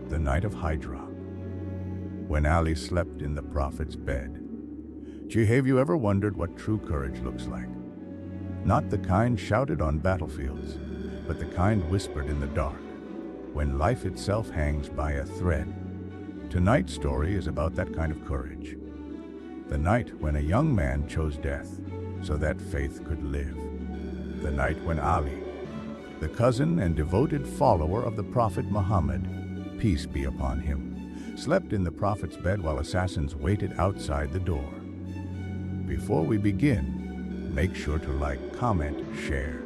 The Night of Hijrah, when Ali slept in the Prophet's bed. Have you ever wondered what true courage looks like? Not the kind shouted on battlefields, but the kind whispered in the dark, when life itself hangs by a thread. Tonight's story is about that kind of courage. The night when a young man chose death so that faith could live. The night when Ali, the cousin and devoted follower of the Prophet Muhammad, peace be upon him, slept in the Prophet's bed while assassins waited outside the door. Before we begin, make sure to like, comment, share,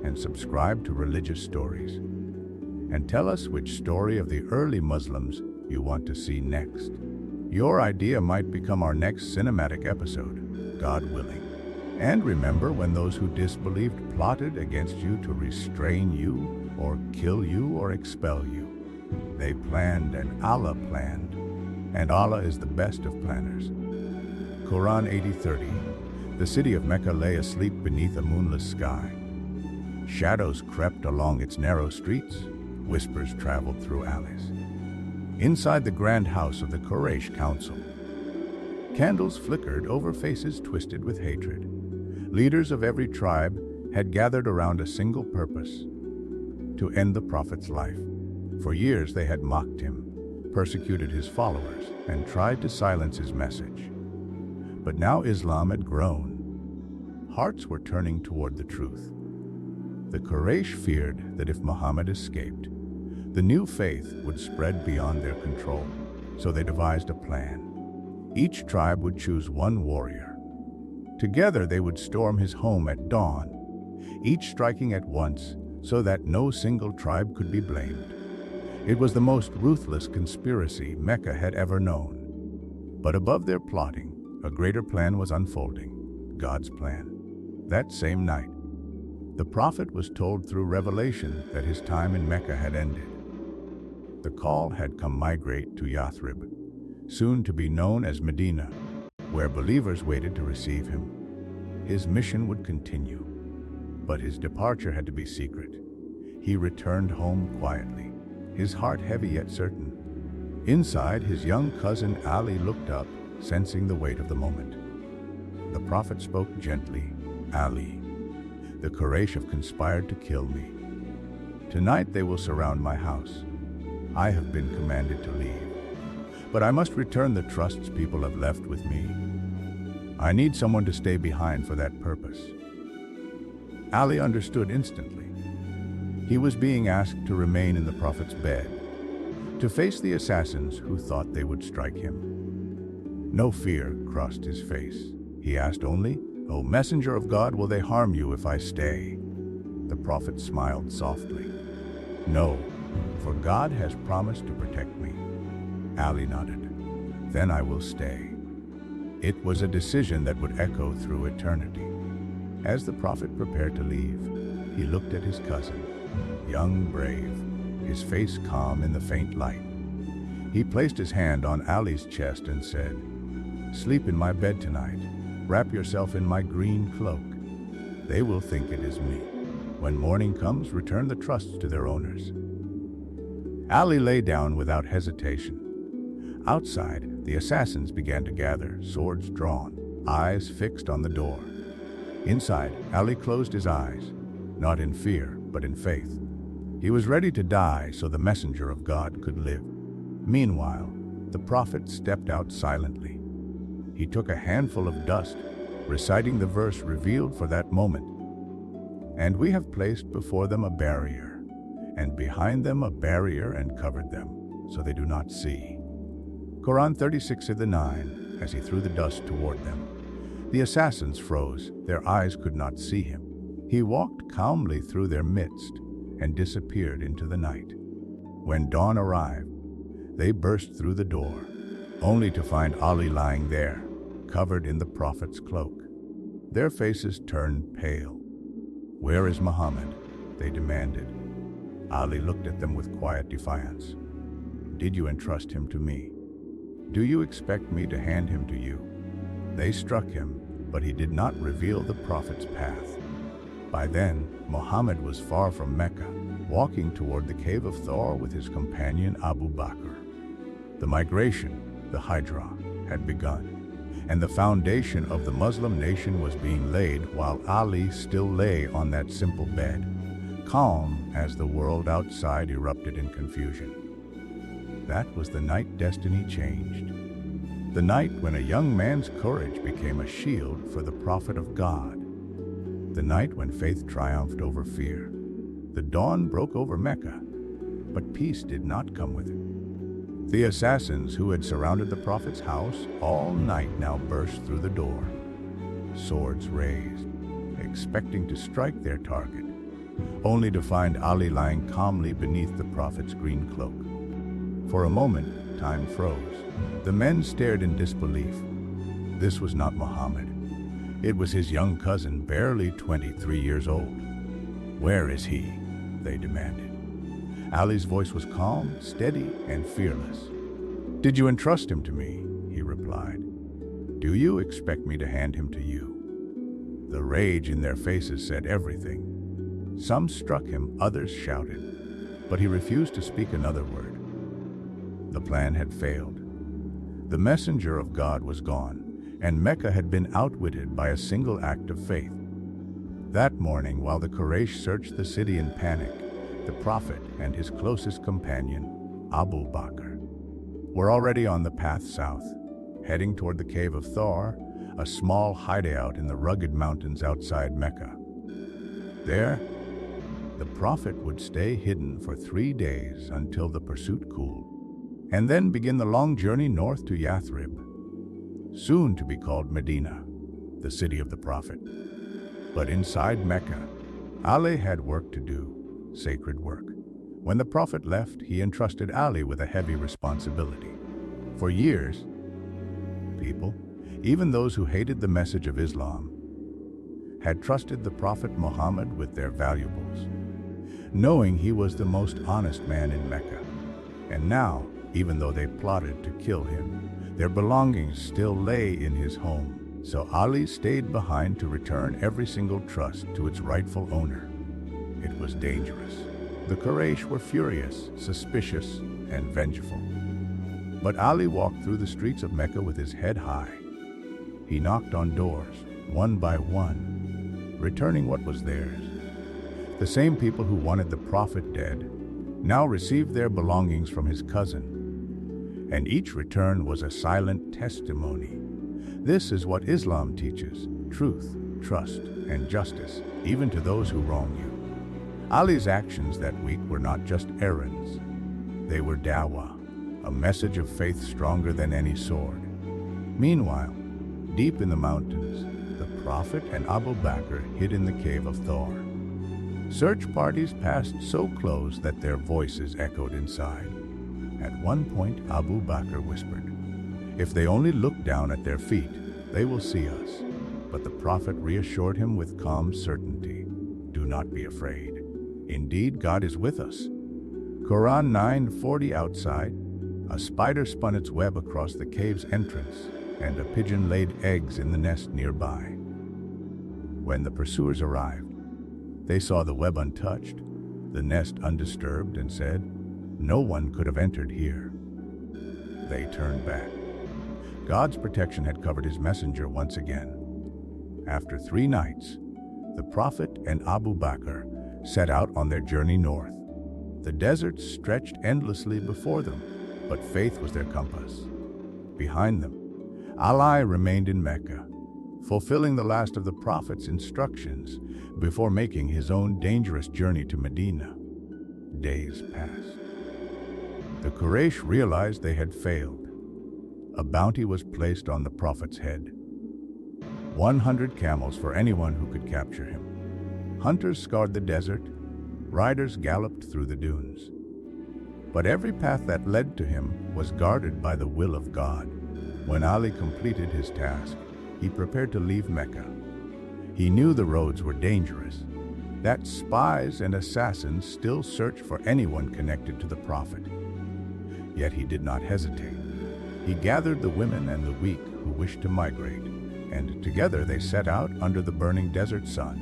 and subscribe to Religious Stories. And tell us which story of the early Muslims you want to see next. Your idea might become our next cinematic episode, God willing. And remember when those who disbelieved plotted against you to restrain you, or kill you, or expel you. They planned and Allah planned, and Allah is the best of planners. Quran 80:30. The city of Mecca lay asleep beneath a moonless sky. Shadows crept along its narrow streets, whispers traveled through alleys. Inside the grand house of the Quraysh council, candles flickered over faces twisted with hatred. Leaders of every tribe had gathered around a single purpose: to end the Prophet's life. For years they had mocked him, persecuted his followers, and tried to silence his message. But now Islam had grown. Hearts were turning toward the truth. The Quraysh feared that if Muhammad escaped, the new faith would spread beyond their control, so they devised a plan. Each tribe would choose one warrior. Together they would storm his home at dawn, each striking at once so that no single tribe could be blamed. It was the most ruthless conspiracy Mecca had ever known. But above their plotting, a greater plan was unfolding, God's plan. That same night, the Prophet was told through revelation that his time in Mecca had ended. The call had come migrate to Yathrib, soon to be known as Medina, where believers waited to receive him. His mission would continue, but his departure had to be secret. He returned home quietly, his heart heavy yet certain. Inside, his young cousin Ali looked up, sensing the weight of the moment. The Prophet spoke gently, "Ali, the Quraysh have conspired to kill me. Tonight they will surround my house. I have been commanded to leave, but I must return the trusts people have left with me. I need someone to stay behind for that purpose." Ali understood instantly. He was being asked to remain in the Prophet's bed, to face the assassins who thought they would strike him. No fear crossed his face. He asked only, "O messenger of God, will they harm you if I stay?" The Prophet smiled softly. "No, for God has promised to protect me." Ali nodded. "Then I will stay." It was a decision that would echo through eternity. As the Prophet prepared to leave, he looked at his cousin, young, brave, his face calm in the faint light. He placed his hand on Ali's chest and said, "Sleep in my bed tonight. Wrap yourself in my green cloak. They will think it is me. When morning comes, return the trusts to their owners." Ali lay down without hesitation. Outside, the assassins began to gather, swords drawn, eyes fixed on the door. Inside, Ali closed his eyes, not in fear, but in faith. He was ready to die so the messenger of God could live. Meanwhile, the Prophet stepped out silently. He took a handful of dust, reciting the verse revealed for that moment. "And we have placed before them a barrier, and behind them a barrier, and covered them, so they do not see." Quran 36:9, as he threw the dust toward them. The assassins froze, their eyes could not see him. He walked calmly through their midst and disappeared into the night. When dawn arrived, they burst through the door, only to find Ali lying there, covered in the Prophet's cloak. Their faces turned pale. "Where is Muhammad?" they demanded. Ali looked at them with quiet defiance. "Did you entrust him to me? Do you expect me to hand him to you?" They struck him, but he did not reveal the Prophet's path. By then, Muhammad was far from Mecca, walking toward the cave of Thor with his companion Abu Bakr. The migration, the Hijrah, had begun, and the foundation of the Muslim nation was being laid while Ali still lay on that simple bed, calm as the world outside erupted in confusion. That was the night destiny changed. The night when a young man's courage became a shield for the prophet of God. The night when faith triumphed over fear. The dawn broke over Mecca, but peace did not come with it. The assassins who had surrounded the prophet's house all night now burst through the door, swords raised, expecting to strike their target, only to find Ali lying calmly beneath the prophet's green cloak. For a moment, time froze. The men stared in disbelief. This was not Muhammad. It was his young cousin, barely 23 years old. "Where is he?" they demanded. Ali's voice was calm, steady, and fearless. "Did you entrust him to me?" he replied. "Do you expect me to hand him to you?" The rage in their faces said everything. Some struck him, others shouted, but he refused to speak another word. The plan had failed. The messenger of God was gone, and Mecca had been outwitted by a single act of faith. That morning, while the Quraysh searched the city in panic, the prophet and his closest companion, Abu Bakr, were already on the path south, heading toward the cave of Thor, a small hideout in the rugged mountains outside Mecca. There, the prophet would stay hidden for 3 days until the pursuit cooled, and then begin the long journey north to Yathrib, soon to be called Medina, the city of the prophet. But inside Mecca, Ali had work to do, sacred work. When the prophet left, he entrusted Ali with a heavy responsibility. For years, people, even those who hated the message of Islam, had trusted the prophet Muhammad with their valuables, knowing he was the most honest man in Mecca. And now, even though they plotted to kill him, their belongings still lay in his home. So Ali stayed behind to return every single trust to its rightful owner. It was dangerous. The Quraysh were furious, suspicious, and vengeful. But Ali walked through the streets of Mecca with his head high. He knocked on doors, one by one, returning what was theirs. The same people who wanted the prophet dead now received their belongings from his cousin, and each return was a silent testimony. This is what Islam teaches: truth, trust, and justice, even to those who wrong you. Ali's actions that week were not just errands. They were dawah, a message of faith stronger than any sword. Meanwhile, deep in the mountains, the prophet and Abu Bakr hid in the cave of Thor. Search parties passed so close that their voices echoed inside. At one point, Abu Bakr whispered, "If they only look down at their feet, they will see us." But the prophet reassured him with calm certainty, "Do not be afraid. Indeed, God is with us." Quran 9:40. Outside, a spider spun its web across the cave's entrance, and a pigeon laid eggs in the nest nearby. When the pursuers arrived, they saw the web untouched, the nest undisturbed, and said, "No one could have entered here." They turned back. God's protection had covered his messenger once again. After 3 nights, the prophet and Abu Bakr set out on their journey north. The desert stretched endlessly before them, but faith was their compass. Behind them, Ali remained in Mecca, fulfilling the last of the prophet's instructions before making his own dangerous journey to Medina. Days passed. The Quraysh realized they had failed. A bounty was placed on the prophet's head: 100 camels for anyone who could capture him. Hunters scoured the desert, riders galloped through the dunes. But every path that led to him was guarded by the will of God. When Ali completed his task, he prepared to leave Mecca. He knew the roads were dangerous, that spies and assassins still searched for anyone connected to the prophet. Yet he did not hesitate. He gathered the women and the weak who wished to migrate, and together they set out under the burning desert sun.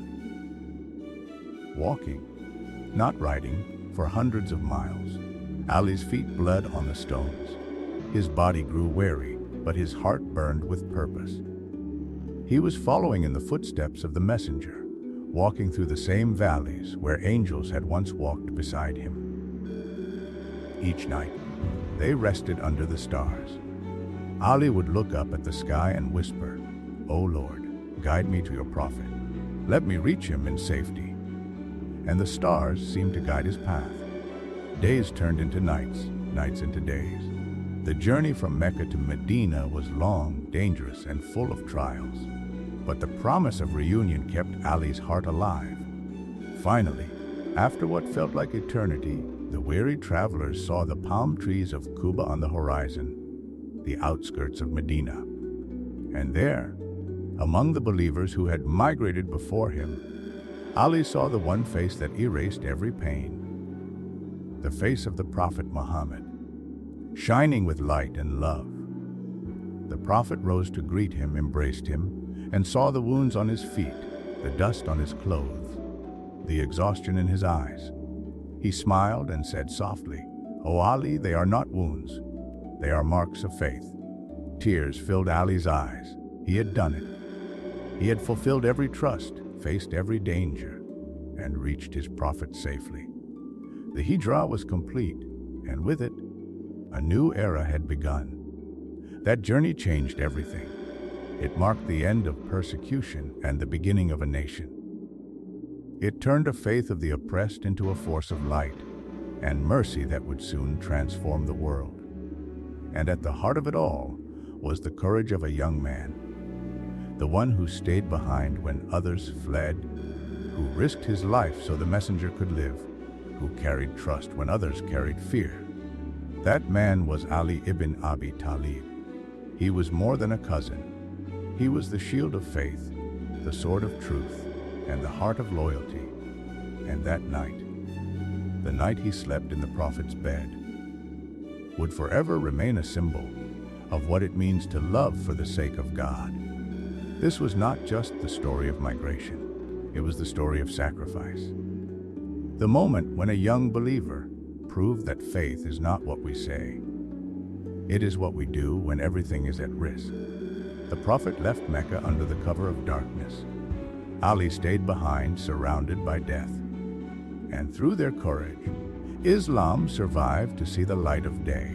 Walking, not riding, for hundreds of miles. Ali's feet bled on the stones. His body grew weary, but his heart burned with purpose. He was following in the footsteps of the messenger, walking through the same valleys where angels had once walked beside him. Each night, they rested under the stars. Ali would look up at the sky and whisper, "O Lord, guide me to your prophet. Let me reach him in safety." And the stars seemed to guide his path. Days turned into nights, nights into days. The journey from Mecca to Medina was long, dangerous, and full of trials. But the promise of reunion kept Ali's heart alive. Finally, after what felt like eternity, the weary travelers saw the palm trees of Quba on the horizon, the outskirts of Medina. And there, among the believers who had migrated before him, Ali saw the one face that erased every pain, the face of the Prophet Muhammad, shining with light and love. The Prophet rose to greet him, embraced him, and saw the wounds on his feet, the dust on his clothes, the exhaustion in his eyes. He smiled and said softly, "O Ali, they are not wounds. They are marks of faith." Tears filled Ali's eyes. He had done it. He had fulfilled every trust, faced every danger, and reached his prophet safely. The Hijrah was complete, and with it, a new era had begun. That journey changed everything. It marked the end of persecution and the beginning of a nation. It turned a faith of the oppressed into a force of light and mercy that would soon transform the world. And at the heart of it all was the courage of a young man, the one who stayed behind when others fled, who risked his life so the messenger could live, who carried trust when others carried fear. That man was Ali ibn Abi Talib. He was more than a cousin. He was the shield of faith, the sword of truth, and the heart of loyalty. And that night, the night he slept in the Prophet's bed, would forever remain a symbol of what it means to love for the sake of God. This was not just the story of migration. It was the story of sacrifice. The moment when a young believer proved that faith is not what we say. It is what we do when everything is at risk. The Prophet left Mecca under the cover of darkness. Ali stayed behind, surrounded by death. And through their courage, Islam survived to see the light of day.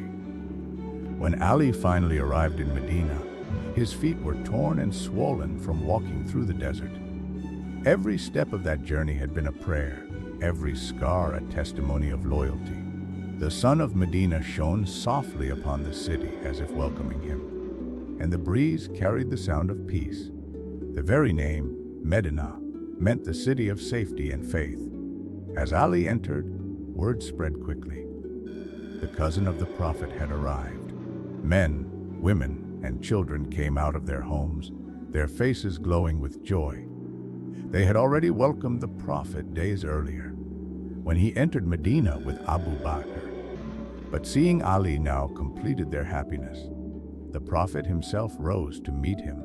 When Ali finally arrived in Medina, his feet were torn and swollen from walking through the desert. Every step of that journey had been a prayer, every scar a testimony of loyalty. The sun of Medina shone softly upon the city as if welcoming him, and the breeze carried the sound of peace. The very name, Medina, meant the city of safety and faith. As Ali entered, word spread quickly. The cousin of the Prophet had arrived. Men, women, and children came out of their homes, their faces glowing with joy. They had already welcomed the Prophet days earlier, when he entered Medina with Abu Bakr. But seeing Ali now completed their happiness. The Prophet himself rose to meet him.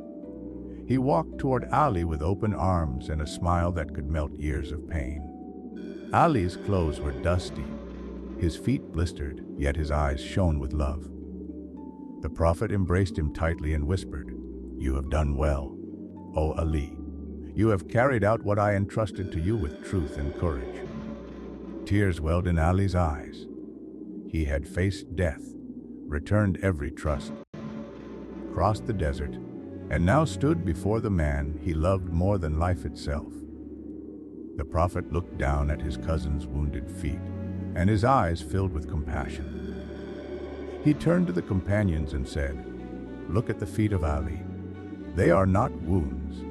He walked toward Ali with open arms and a smile that could melt years of pain. Ali's clothes were dusty, his feet blistered, yet his eyes shone with love. The Prophet embraced him tightly and whispered, "You have done well, O Ali. You have carried out what I entrusted to you with truth and courage." Tears welled in Ali's eyes. He had faced death, returned every trust, crossed the desert, and now stood before the man he loved more than life itself. The Prophet looked down at his cousin's wounded feet, and his eyes filled with compassion. He turned to the companions and said, "Look at the feet of Ali. They are not wounds.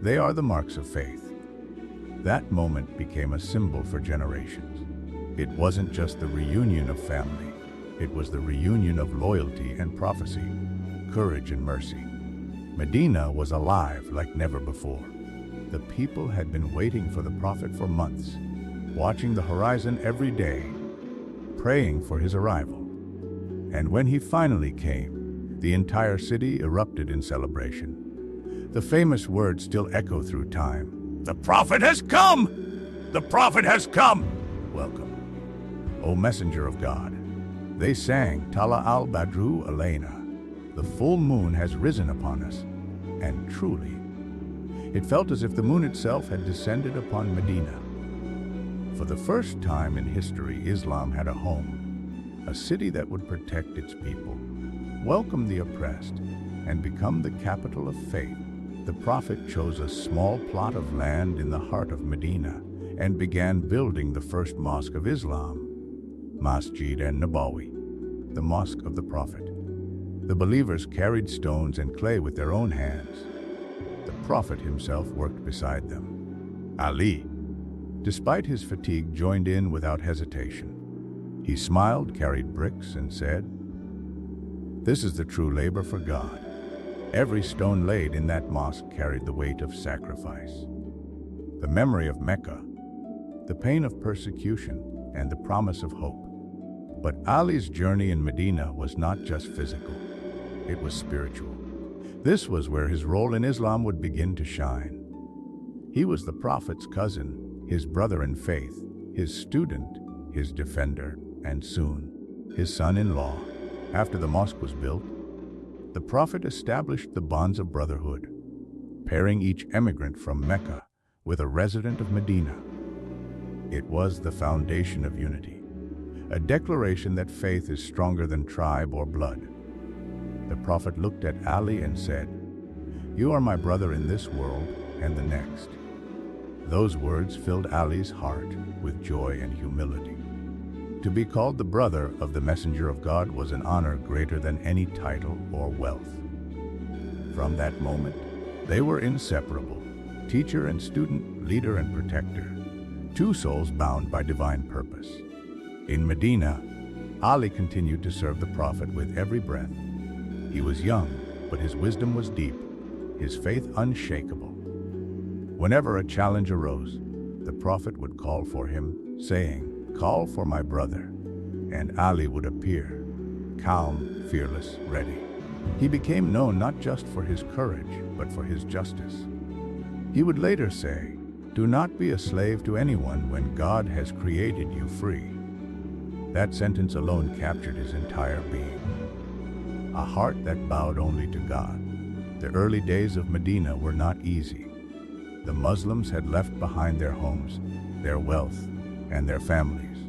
They are the marks of faith." That moment became a symbol for generations. It wasn't just the reunion of family. It was the reunion of loyalty and prophecy, courage and mercy. Medina was alive like never before. The people had been waiting for the Prophet for months, watching the horizon every day, praying for his arrival. And when he finally came, the entire city erupted in celebration. The famous words still echo through time. "The Prophet has come! The Prophet has come! Welcome." O messenger of God. They sang, Tala al-Badru alayna. The full moon has risen upon us. And truly, it felt as if the moon itself had descended upon Medina. For the first time in history, Islam had a home, a city that would protect its people, welcome the oppressed, and become the capital of faith. The Prophet chose a small plot of land in the heart of Medina and began building the first mosque of Islam, Masjid an-Nabawi, the mosque of the Prophet. The believers carried stones and clay with their own hands. The Prophet himself worked beside them. Ali, despite his fatigue, joined in without hesitation. He smiled, carried bricks, and said, "This is the true labor for God." Every stone laid in that mosque carried the weight of sacrifice, the memory of Mecca, the pain of persecution, and the promise of hope. But Ali's journey in Medina was not just physical, it was spiritual. This was where his role in Islam would begin to shine. He was the Prophet's cousin, his brother in faith, his student, his defender, and soon, his son-in-law. After the mosque was built, the Prophet established the bonds of brotherhood, pairing each emigrant from Mecca with a resident of Medina. It was the foundation of unity, a declaration that faith is stronger than tribe or blood. The Prophet looked at Ali and said, "You are my brother in this world and the next." Those words filled Ali's heart with joy and humility. To be called the brother of the messenger of God was an honor greater than any title or wealth. From that moment, they were inseparable, teacher and student, leader and protector, two souls bound by divine purpose. In Medina, Ali continued to serve the Prophet with every breath. He was young, but his wisdom was deep, his faith unshakable. Whenever a challenge arose, the Prophet would call for him, saying, "Call for my brother," and Ali would appear, calm, fearless, ready. He became known not just for his courage, but for his justice. He would later say, "Do not be a slave to anyone when God has created you free." That sentence alone captured his entire being. A heart that bowed only to God. The early days of Medina were not easy. The Muslims had left behind their homes, their wealth, and their families.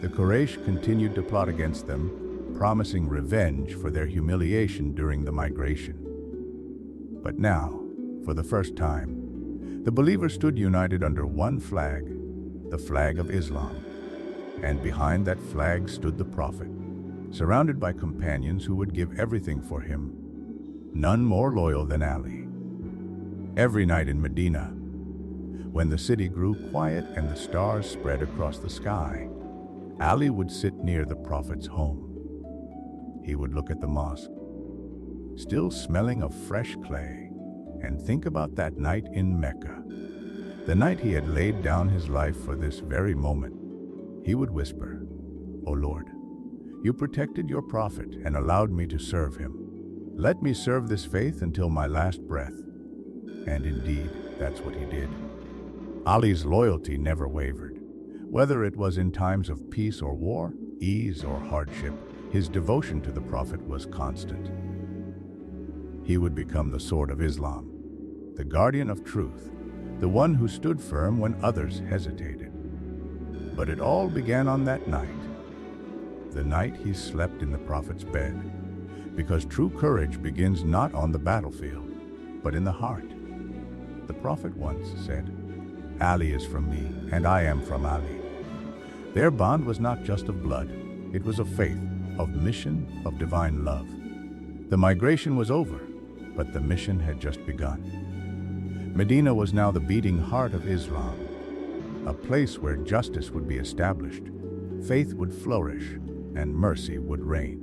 The Quraysh continued to plot against them, promising revenge for their humiliation during the migration. But now, for the first time, the believers stood united under one flag, the flag of Islam. And behind that flag stood the Prophet, surrounded by companions who would give everything for him, none more loyal than Ali. Every night in Medina, when the city grew quiet and the stars spread across the sky, Ali would sit near the Prophet's home. He would look at the mosque, still smelling of fresh clay, and think about that night in Mecca, the night he had laid down his life for this very moment. He would whisper, "O Lord, you protected your Prophet and allowed me to serve him. Let me serve this faith until my last breath." And indeed, that's what he did. Ali's loyalty never wavered. Whether it was in times of peace or war, ease or hardship, his devotion to the Prophet was constant. He would become the sword of Islam, the guardian of truth, the one who stood firm when others hesitated. But it all began on that night, the night he slept in the Prophet's bed, because true courage begins not on the battlefield, but in the heart. The Prophet once said, "Ali is from me, and I am from Ali." Their bond was not just of blood, it was of faith, of mission, of divine love. The migration was over, but the mission had just begun. Medina was now the beating heart of Islam, a place where justice would be established, faith would flourish, and mercy would reign.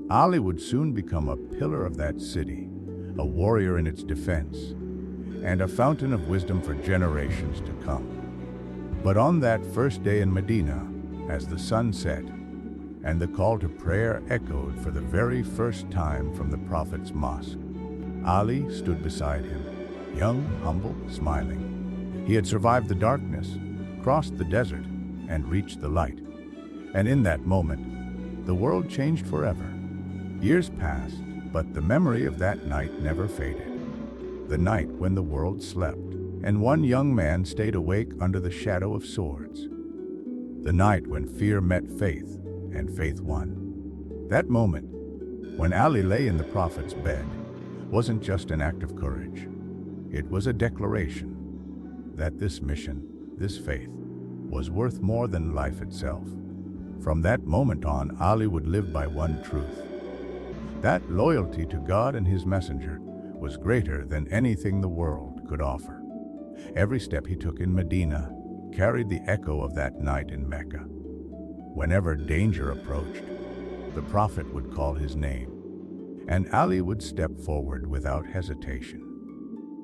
Ali would soon become a pillar of that city, a warrior in its defense, and a fountain of wisdom for generations to come. But on that first day in Medina, as the sun set, and the call to prayer echoed for the very first time from the Prophet's mosque, Ali stood beside him, young, humble, smiling. He had survived the darkness, crossed the desert, and reached the light. And in that moment, the world changed forever. Years passed, but the memory of that night never faded. The night when the world slept, and one young man stayed awake under the shadow of swords. The night when fear met faith, and faith won. That moment, when Ali lay in the Prophet's bed, wasn't just an act of courage. It was a declaration that this mission, this faith, was worth more than life itself. From that moment on, Ali would live by one truth. That loyalty to God and His messenger was greater than anything the world could offer. Every step he took in Medina carried the echo of that night in Mecca. Whenever danger approached, the Prophet would call his name, and Ali would step forward without hesitation.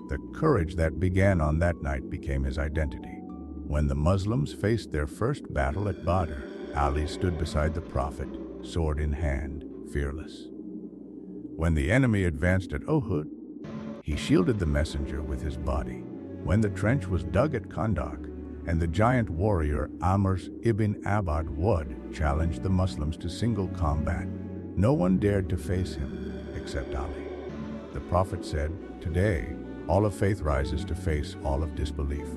The courage that began on that night became his identity. When the Muslims faced their first battle at Badr, Ali stood beside the Prophet, sword in hand, fearless. When the enemy advanced at Uhud, he shielded the messenger with his body. When the trench was dug at Khandaq, and the giant warrior Amr ibn Abi Talib challenged the Muslims to single combat, no one dared to face him except Ali. The Prophet said, "Today, all of faith rises to face all of disbelief."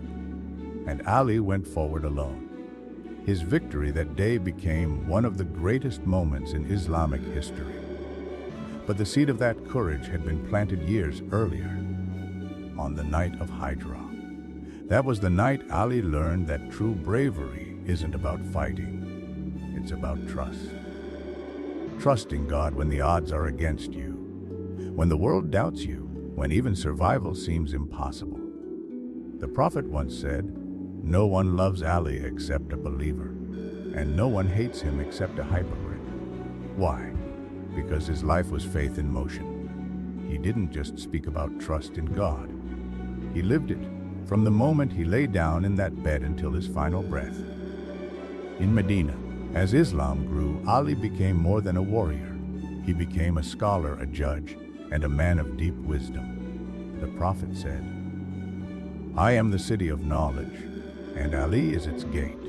And Ali went forward alone. His victory that day became one of the greatest moments in Islamic history. But the seed of that courage had been planted years earlier, on the Night of Hijrah. That was the night Ali learned that true bravery isn't about fighting, it's about trust. Trusting God when the odds are against you, when the world doubts you, when even survival seems impossible. The Prophet once said, "No one loves Ali except a believer, and no one hates him except a hypocrite." Why? Because his life was faith in motion. He didn't just speak about trust in God. He lived it, from the moment he lay down in that bed until his final breath. In Medina, as Islam grew, Ali became more than a warrior. He became a scholar, a judge, and a man of deep wisdom. The Prophet said, "I am the city of knowledge, and Ali is its gate."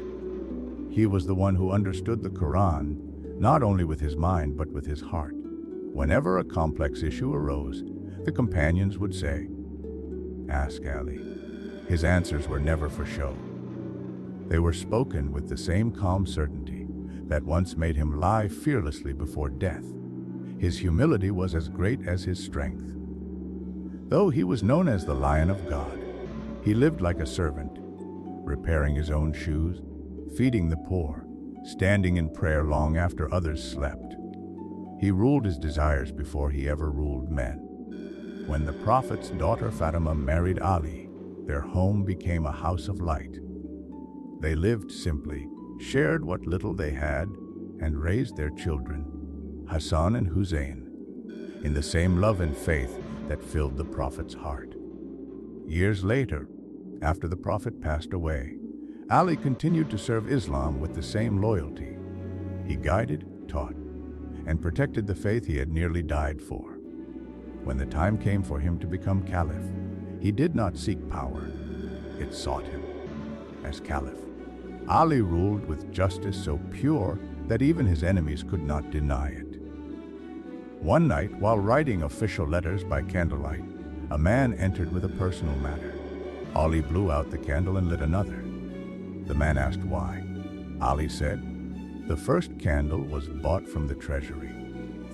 He was the one who understood the Quran, not only with his mind but with his heart. Whenever a complex issue arose, the companions would say, "Ask Ali." His answers were never for show. They were spoken with the same calm certainty that once made him lie fearlessly before death. His humility was as great as his strength. Though he was known as the Lion of God, he lived like a servant, repairing his own shoes, feeding the poor, standing in prayer long after others slept. He ruled his desires before he ever ruled men. When the Prophet's daughter Fatima married Ali, their home became a house of light. They lived simply, shared what little they had, and raised their children, Hassan and Hussein, in the same love and faith that filled the Prophet's heart. Years later, after the Prophet passed away, Ali continued to serve Islam with the same loyalty. He guided, taught, and protected the faith he had nearly died for. When the time came for him to become caliph, he did not seek power, it sought him. As caliph, Ali ruled with justice so pure that even his enemies could not deny it. One night, while writing official letters by candlelight, a man entered with a personal matter. Ali blew out the candle and lit another. The man asked why. Ali said, "The first candle was bought from the treasury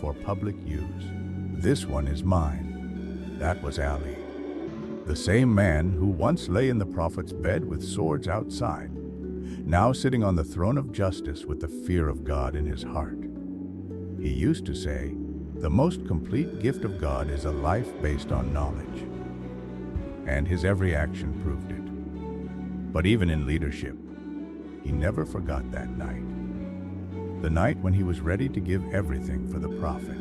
for public use. This one is mine." That was Ali. The same man who once lay in the Prophet's bed with swords outside, now sitting on the throne of justice with the fear of God in his heart. He used to say, "The most complete gift of God is a life based on knowledge." And his every action proved it. But even in leadership, he never forgot that night. The night when he was ready to give everything for the Prophet.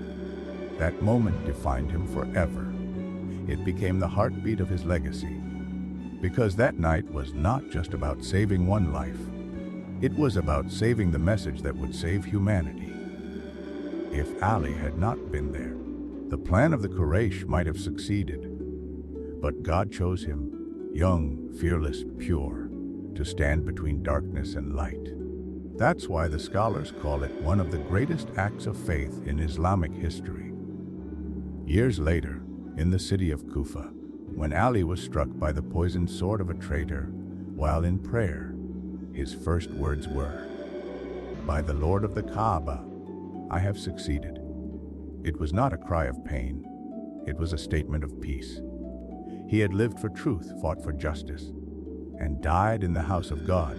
That moment defined him forever. It became the heartbeat of his legacy. Because that night was not just about saving one life. It was about saving the message that would save humanity. If Ali had not been there, the plan of the Quraysh might have succeeded. But God chose him, young, fearless, pure, to stand between darkness and light. That's why the scholars call it one of the greatest acts of faith in Islamic history. Years later, in the city of Kufa, when Ali was struck by the poisoned sword of a traitor while in prayer, his first words were, "By the Lord of the Kaaba, I have succeeded." It was not a cry of pain, it was a statement of peace. He had lived for truth, fought for justice, and died in the house of God,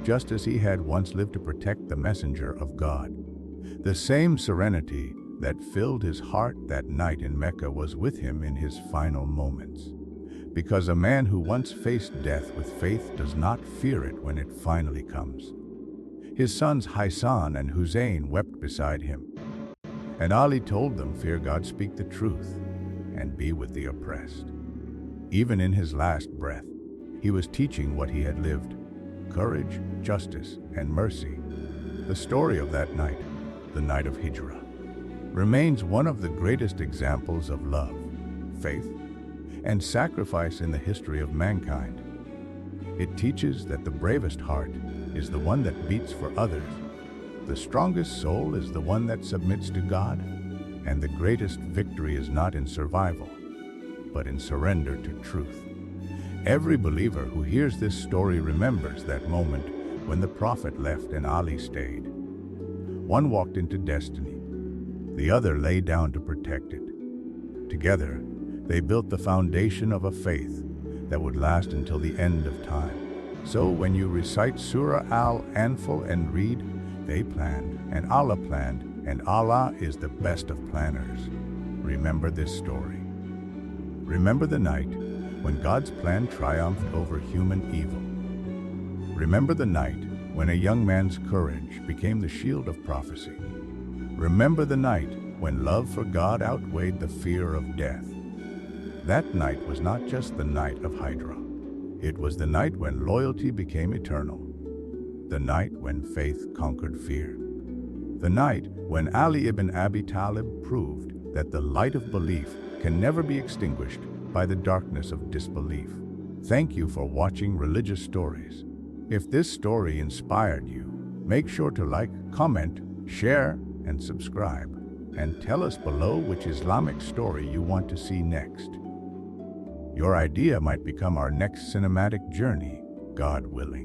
just as he had once lived to protect the messenger of God. The same serenity that filled his heart that night in Mecca was with him in his final moments. Because a man who once faced death with faith does not fear it when it finally comes. His sons Hassan and Hussein wept beside him. And Ali told them, "Fear God, speak the truth, and be with the oppressed." Even in his last breath, he was teaching what he had lived: courage, justice, and mercy. The story of that night, the Night of Hijrah, remains one of the greatest examples of love, faith, and sacrifice in the history of mankind. It teaches that the bravest heart is the one that beats for others, the strongest soul is the one that submits to God, and the greatest victory is not in survival, but in surrender to truth. Every believer who hears this story remembers that moment when the Prophet left and Ali stayed. One walked into destiny, the other lay down to protect it. Together, they built the foundation of a faith that would last until the end of time. So when you recite Surah Al-Anfal and read, "They planned, and Allah planned, and Allah is the best of planners," remember this story. Remember the night when God's plan triumphed over human evil. Remember the night when a young man's courage became the shield of prophecy. Remember the night when love for God outweighed the fear of death. That night was not just the Night of Hijrah. It was the night when loyalty became eternal. The night when faith conquered fear. The night when Ali ibn Abi Talib proved that the light of belief can never be extinguished by the darkness of disbelief. Thank you for watching Religious Stories. If this story inspired you, make sure to like, comment, share, and subscribe. And tell us below which Islamic story you want to see next. Your idea might become our next cinematic journey, God willing.